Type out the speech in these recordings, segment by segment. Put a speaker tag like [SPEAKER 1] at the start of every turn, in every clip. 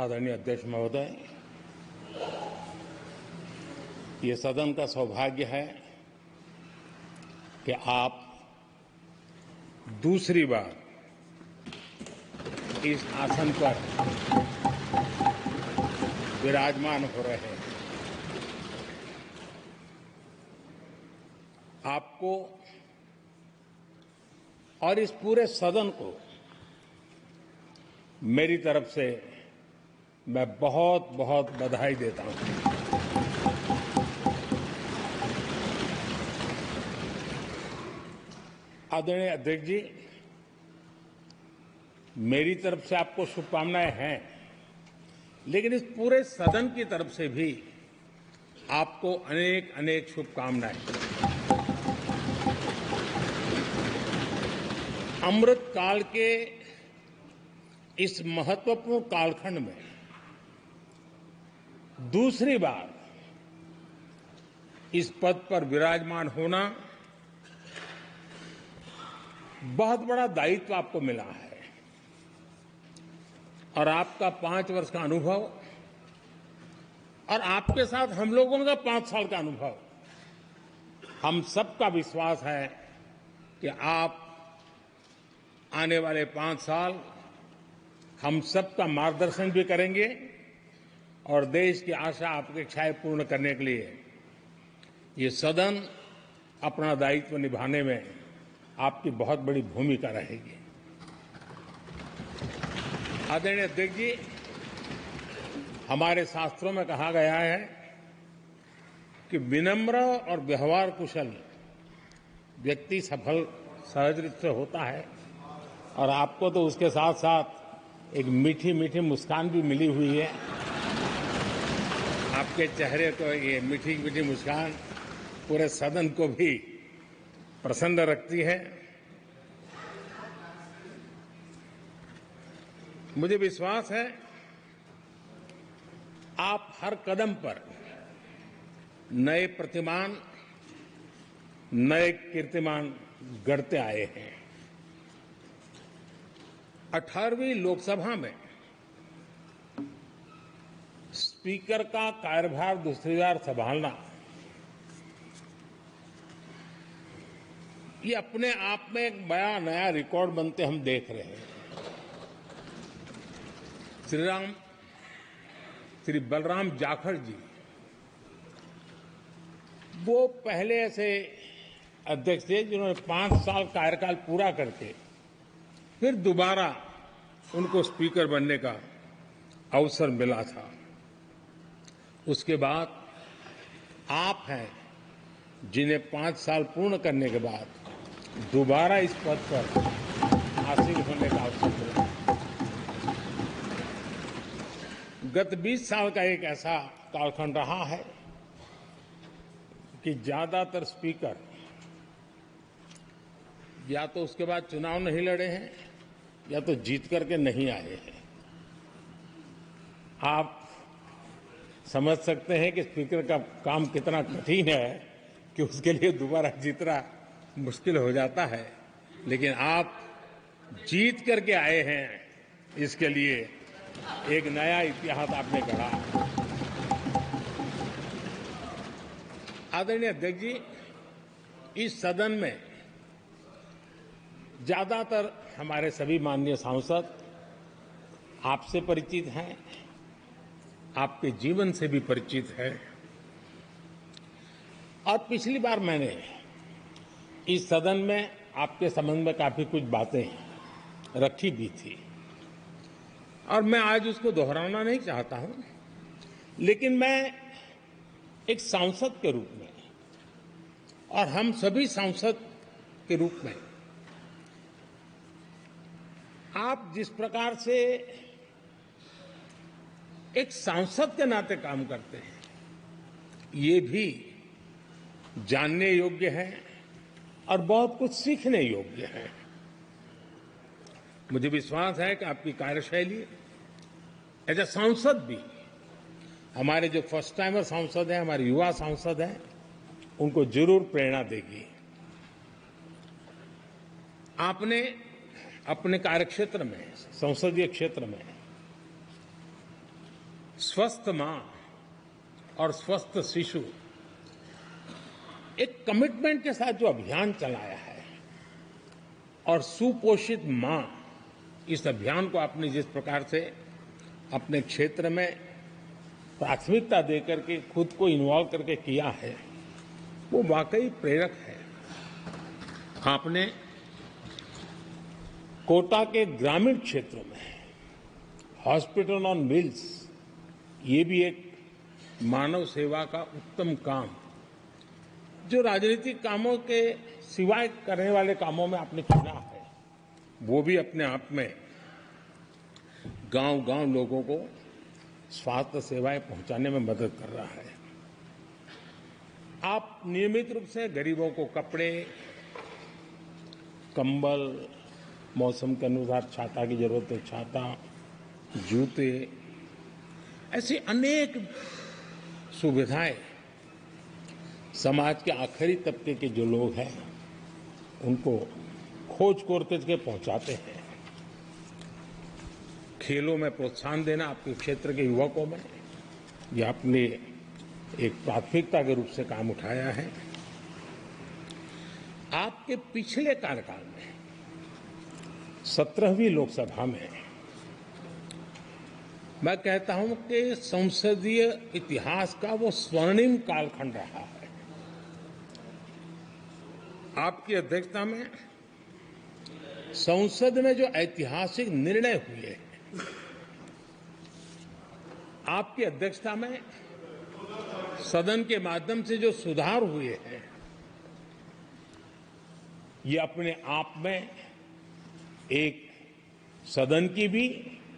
[SPEAKER 1] आदरणीय अध्यक्ष महोदय, ये सदन का सौभाग्य है कि आप दूसरी बार इस आसन पर विराजमान हो रहे हैं। आपको और इस पूरे सदन को मेरी तरफ से मैं बहुत बहुत बधाई देता हूं। आदरणीय अध्यक्ष जी, मेरी तरफ से आपको शुभकामनाएं हैं, लेकिन इस पूरे सदन की तरफ से भी आपको अनेक अनेक शुभकामनाएं। अमृत काल के इस महत्वपूर्ण कालखंड में दूसरी बार इस पद पर विराजमान होना बहुत बड़ा दायित्व आपको मिला है और आपका 5 वर्ष का अनुभव और आपके साथ हम लोगों का 5 साल का अनुभव, हम सबका विश्वास है कि आप आने वाले 5 साल हम सबका मार्गदर्शन भी करेंगे और देश की आशा अपेक्षाएं पूर्ण करने के लिए ये सदन अपना दायित्व निभाने में आपकी बहुत बड़ी भूमिका रहेगी। आदरणीय अध्यक्ष जी, हमारे शास्त्रों में कहा गया है कि विनम्र और व्यवहार कुशल व्यक्ति सफल सहज रूप से होता है और आपको तो उसके साथ साथ एक मीठी मीठी मुस्कान भी मिली हुई है। आपके चेहरे को ये मीठी मीठी मुस्कान पूरे सदन को भी प्रसन्न रखती है। मुझे विश्वास है आप हर कदम पर नए प्रतिमान, नए कीर्तिमान गढ़ते आए हैं। 18वीं लोकसभा में स्पीकर का कार्यभार दूसरी बार संभालना ये अपने आप में एक बड़ा नया रिकॉर्ड बनते हम देख रहे हैं। श्री बलराम जाखड़ जी वो पहले ऐसे अध्यक्ष थे जिन्होंने 5 साल कार्यकाल पूरा करके फिर दोबारा उनको स्पीकर बनने का अवसर मिला था। उसके बाद आप हैं जिन्हें 5 साल पूर्ण करने के बाद दोबारा इस पद पर आसीन होने का अवसर मिला। गत 20 साल का एक ऐसा कालखंड रहा है कि ज्यादातर स्पीकर या तो उसके बाद चुनाव नहीं लड़े हैं या तो जीत करके नहीं आए हैं। आप समझ सकते हैं कि स्पीकर का काम कितना कठिन है कि उसके लिए दोबारा जीतना मुश्किल हो जाता है, लेकिन आप जीत करके आए हैं, इसके लिए एक नया इतिहास आपने गढ़ा। आदरणीय अध्यक्ष जी, इस सदन में ज्यादातर हमारे सभी माननीय सांसद आपसे परिचित हैं, आपके जीवन से भी परिचित है और पिछली बार मैंने इस सदन में आपके संबंध में काफी कुछ बातें रखी भी थी और मैं आज उसको दोहराना नहीं चाहता हूं, लेकिन मैं एक सांसद के रूप में और हम सभी सांसद के रूप में आप जिस प्रकार से एक सांसद के नाते काम करते हैं, ये भी जानने योग्य है और बहुत कुछ सीखने योग्य है। मुझे विश्वास है कि आपकी कार्यशैली एज ए सांसद भी हमारे जो फर्स्ट टाइमर सांसद हैं, हमारे युवा सांसद हैं, उनको जरूर प्रेरणा देगी। आपने अपने कार्यक्षेत्र में, संसदीय क्षेत्र में स्वस्थ मां और स्वस्थ शिशु एक कमिटमेंट के साथ जो अभियान चलाया है और सुपोषित मां इस अभियान को आपने जिस प्रकार से अपने क्षेत्र में प्राथमिकता देकर के खुद को इन्वॉल्व करके किया है वो वाकई प्रेरक है। आपने कोटा के ग्रामीण क्षेत्रों में हॉस्पिटल ऑन व्हील्स ये भी एक मानव सेवा का उत्तम काम जो राजनीतिक कामों के सिवाय करने वाले कामों में आपने चुना है वो भी अपने आप में गांव-गांव लोगों को स्वास्थ्य सेवाएं पहुंचाने में मदद कर रहा है। आप नियमित रूप से गरीबों को कपड़े, कंबल, मौसम के अनुसार छाता की जरूरत है छाता, जूते, ऐसी अनेक सुविधाएं समाज के आखिरी तबके के जो लोग हैं उनको खोज करके पहुंचाते हैं। खेलों में प्रोत्साहन देना आपके क्षेत्र के युवकों में यह आपने एक प्राथमिकता के रूप से काम उठाया है। आपके पिछले कार्यकाल में 17वीं लोकसभा में मैं कहता हूं कि संसदीय इतिहास का वो स्वर्णिम कालखंड रहा है। आपकी अध्यक्षता में संसद में जो ऐतिहासिक निर्णय हुए हैं, आपकी अध्यक्षता में सदन के माध्यम से जो सुधार हुए हैं, ये अपने आप में एक सदन की भी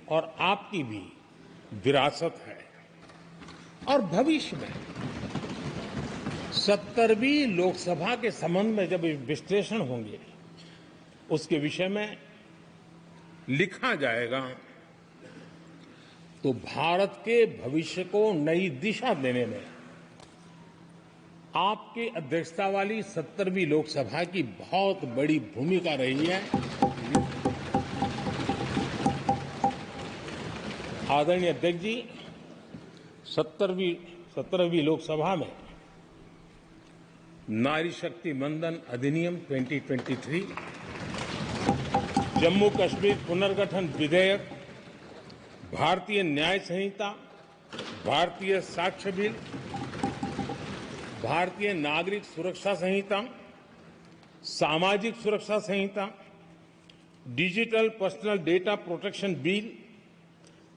[SPEAKER 1] और आपकी भी विरासत है। और भविष्य में 70वीं लोकसभा के संबंध में जब विश्लेषण होंगे उसके विषय में लिखा जाएगा तो भारत के भविष्य को नई दिशा देने में आपकी अध्यक्षता वाली 70वीं लोकसभा की बहुत बड़ी भूमिका रही है। आदरणीय अध्यक्ष जी, 17वीं लोकसभा में नारी शक्ति वंदन अधिनियम 2023, जम्मू कश्मीर पुनर्गठन विधेयक, भारतीय न्याय संहिता, भारतीय साक्ष्य बिल, भारतीय नागरिक सुरक्षा संहिता, सामाजिक सुरक्षा संहिता, digital personal data protection bill,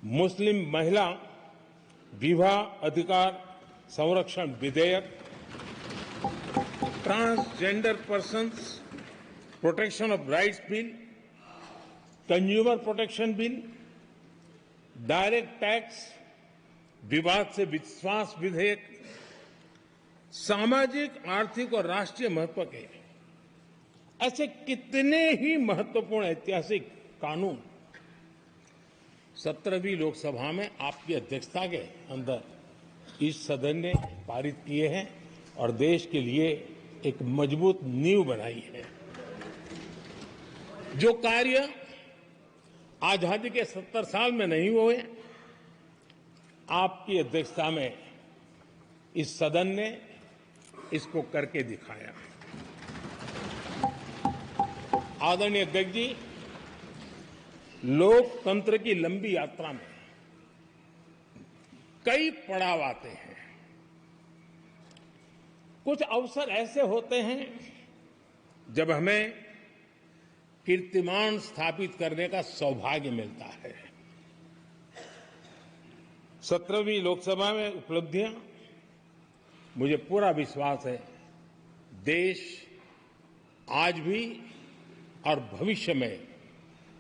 [SPEAKER 1] मुस्लिम महिला विवाह अधिकार संरक्षण विधेयक, transgender persons protection of rights bill, consumer protection bill, direct tax विवाद से विश्वास विधेयक, सामाजिक, आर्थिक और राष्ट्रीय महत्व के ऐसे कितने ही महत्वपूर्ण ऐतिहासिक कानून 17वीं लोकसभा में आपकी अध्यक्षता के अंदर इस सदन ने पारित किए हैं और देश के लिए एक मजबूत नींव बनाई है। जो कार्य आजादी के 70 साल में नहीं हुए, आपकी अध्यक्षता में इस सदन ने इसको करके दिखाया। आदरणीय अध्यक्ष जी, लोकतंत्र की लंबी यात्रा में कई पड़ाव आते हैं। कुछ अवसर ऐसे होते हैं जब हमें कीर्तिमान स्थापित करने का सौभाग्य मिलता है। 17वीं लोकसभा में उपलब्धियां, मुझे पूरा विश्वास है देश आज भी और भविष्य में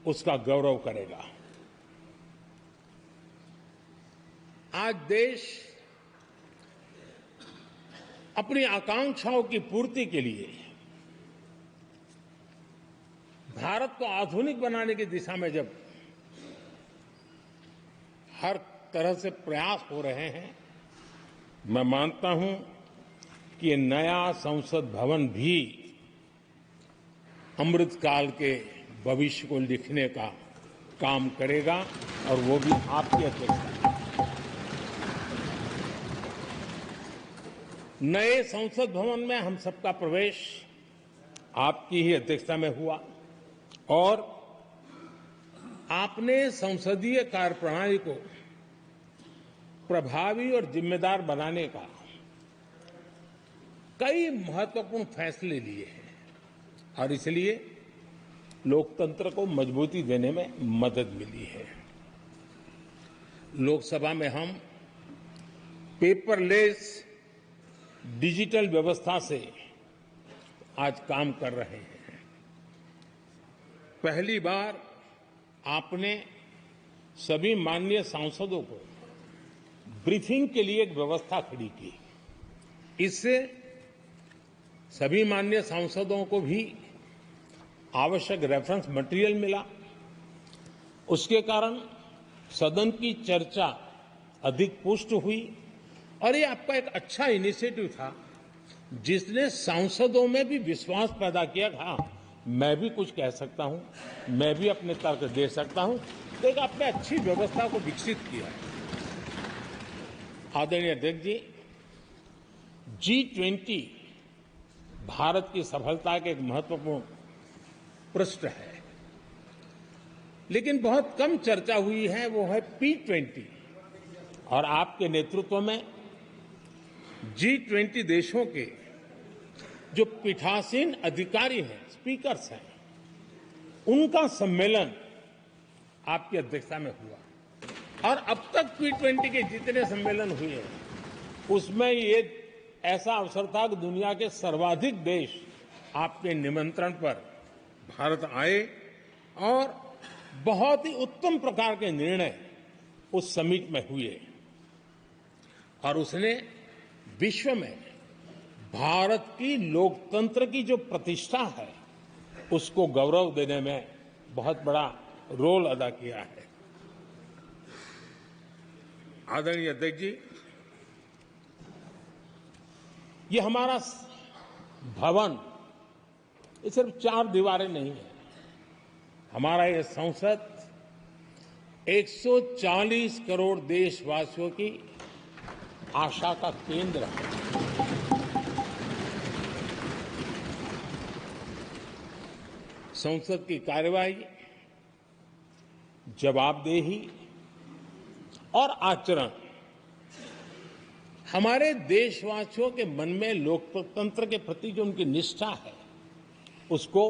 [SPEAKER 1] उसका गौरव करेगा। आज देश अपनी आकांक्षाओं की पूर्ति के लिए भारत को आधुनिक बनाने की दिशा में जब हर तरह से प्रयास हो रहे हैं, मैं मानता हूं कि ये नया संसद भवन भी अमृतकाल के भविष्य को लिखने का काम करेगा और वो भी आपकी अध्यक्षता में। नए संसद भवन में हम सबका प्रवेश आपकी ही अध्यक्षता में हुआ और आपने संसदीय कार्यप्रणाली को प्रभावी और जिम्मेदार बनाने का कई महत्वपूर्ण फैसले लिए हैं और इसलिए लोकतंत्र को मजबूती देने में मदद मिली है। लोकसभा में हम पेपरलेस डिजिटल व्यवस्था से आज काम कर रहे हैं। पहली बार आपने सभी माननीय सांसदों को ब्रीफिंग के लिए एक व्यवस्था खड़ी की। इससे सभी माननीय सांसदों को भी आवश्यक रेफरेंस मटेरियल मिला। उसके कारण सदन की चर्चा अधिक पुष्ट हुई और ये आपका एक अच्छा इनिशिएटिव था जिसने सांसदों में भी विश्वास पैदा किया। हाँ, मैं भी कुछ कह सकता हूं, मैं भी अपने तर्क दे सकता हूं। तो एक आपने अच्छी व्यवस्था को विकसित किया है। आदरणीय अध्यक्ष जी, G20 भारत की सफलता के एक महत्वपूर्ण पृष्ठ है, लेकिन बहुत कम चर्चा हुई है, वो है P20 और आपके नेतृत्व में G20 देशों के जो पीठासीन अधिकारी हैं, स्पीकर्स हैं, उनका सम्मेलन आपकी अध्यक्षता में हुआ और अब तक P20 के जितने सम्मेलन हुए हैं उसमें ये ऐसा अवसर था कि दुनिया के सर्वाधिक देश आपके निमंत्रण पर भारत आए और बहुत ही उत्तम प्रकार के निर्णय उस समिट में हुए और उसने विश्व में भारत की लोकतंत्र की जो प्रतिष्ठा है उसको गौरव देने में बहुत बड़ा रोल अदा किया है। आदरणीय अध्यक्ष जी, ये हमारा भवन ये सिर्फ 4 दीवारें नहीं है। हमारा ये संसद 140 करोड़ देशवासियों की आशा का केंद्र है। संसद की कार्यवाही, जवाबदेही और आचरण हमारे देशवासियों के मन में लोकतंत्र के प्रति जो उनकी निष्ठा है उसको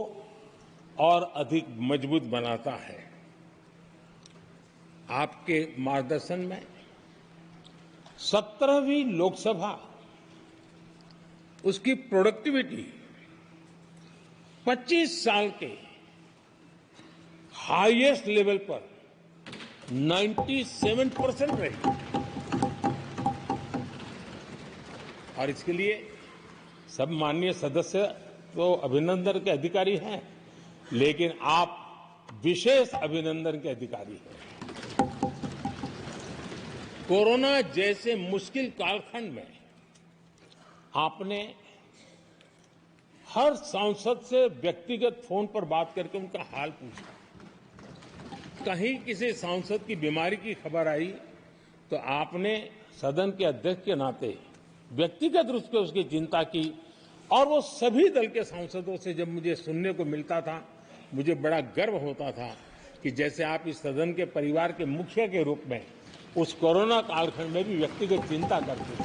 [SPEAKER 1] और अधिक मजबूत बनाता है। आपके मार्गदर्शन में 17वीं लोकसभा उसकी प्रोडक्टिविटी 25 साल के हाईएस्ट लेवल पर 97% रही और इसके लिए सब माननीय सदस्य तो अभिनंदन के अधिकारी हैं, लेकिन आप विशेष अभिनंदन के अधिकारी हैं। कोरोना जैसे मुश्किल कालखंड में आपने हर सांसद से व्यक्तिगत फोन पर बात करके उनका हाल पूछा। कहीं किसी सांसद की बीमारी की खबर आई तो आपने सदन के अध्यक्ष के नाते व्यक्तिगत रूप से उसकी चिंता की और वो सभी दल के सांसदों से जब मुझे सुनने को मिलता था मुझे बड़ा गर्व होता था कि जैसे आप इस सदन के परिवार के मुखिया के रूप में उस कोरोना कालखंड में भी व्यक्तिगत चिंता करते थे।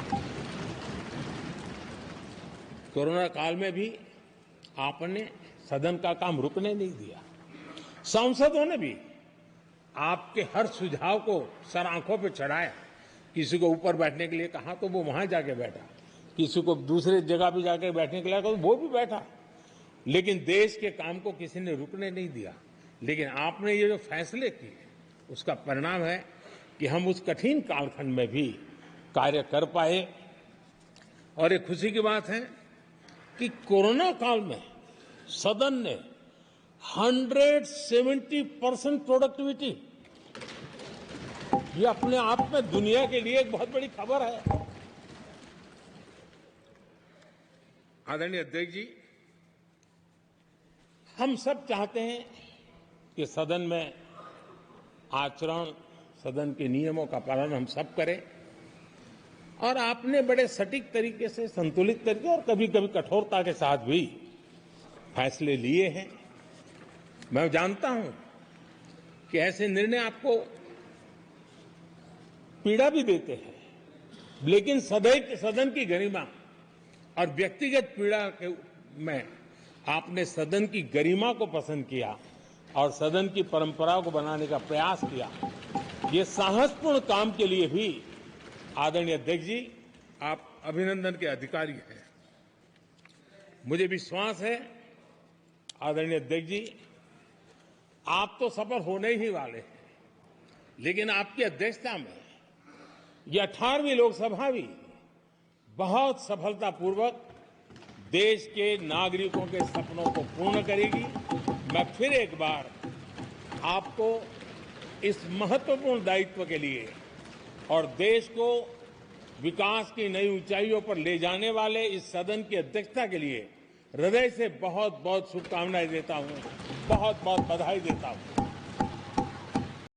[SPEAKER 1] कोरोना काल में भी आपने सदन का काम रुकने नहीं दिया। सांसदों ने भी आपके हर सुझाव को सर आंखों पे चढ़ाया। किसी को ऊपर बैठने के लिए कहा तो वो वहां जाके बैठा, किसी को दूसरे जगह पे जाके बैठने के लिए कहा तो वो भी बैठा, लेकिन देश के काम को किसी ने रुकने नहीं दिया। लेकिन आपने ये जो फैसले किए उसका परिणाम है कि हम उस कठिन कालखंड में भी कार्य कर पाए। और एक खुशी की बात है कि कोरोना काल में सदन ने 170% प्रोडक्टिविटी, ये अपने आप में दुनिया के लिए एक बहुत बड़ी खबर है। आदरणीय अध्यक्ष जी, हम सब चाहते हैं कि सदन में आचरण, सदन के नियमों का पालन हम सब करें और आपने बड़े सटीक तरीके से, संतुलित तरीके और कभी कभी कठोरता के साथ भी फैसले लिए हैं। मैं जानता हूं कि ऐसे निर्णय आपको पीड़ा भी देते हैं, लेकिन सदन की गरिमा और व्यक्तिगत पीड़ा में आपने सदन की गरिमा को पसंद किया और सदन की परंपरा को बनाने का प्रयास किया। ये साहसपूर्ण काम के लिए भी आदरणीय अध्यक्ष जी, आप अभिनंदन के अधिकारी हैं। मुझे विश्वास है आदरणीय अध्यक्ष जी, आप तो सफल होने ही वाले हैं, लेकिन आपकी अध्यक्षता में यह 18वीं लोकसभा भी बहुत सफलतापूर्वक देश के नागरिकों के सपनों को पूर्ण करेगी। मैं फिर एक बार आपको इस महत्वपूर्ण दायित्व के लिए और देश को विकास की नई ऊंचाइयों पर ले जाने वाले इस सदन की अध्यक्षता के लिए हृदय से बहुत बहुत शुभकामनाएं देता हूं, बहुत बहुत बधाई देता हूं।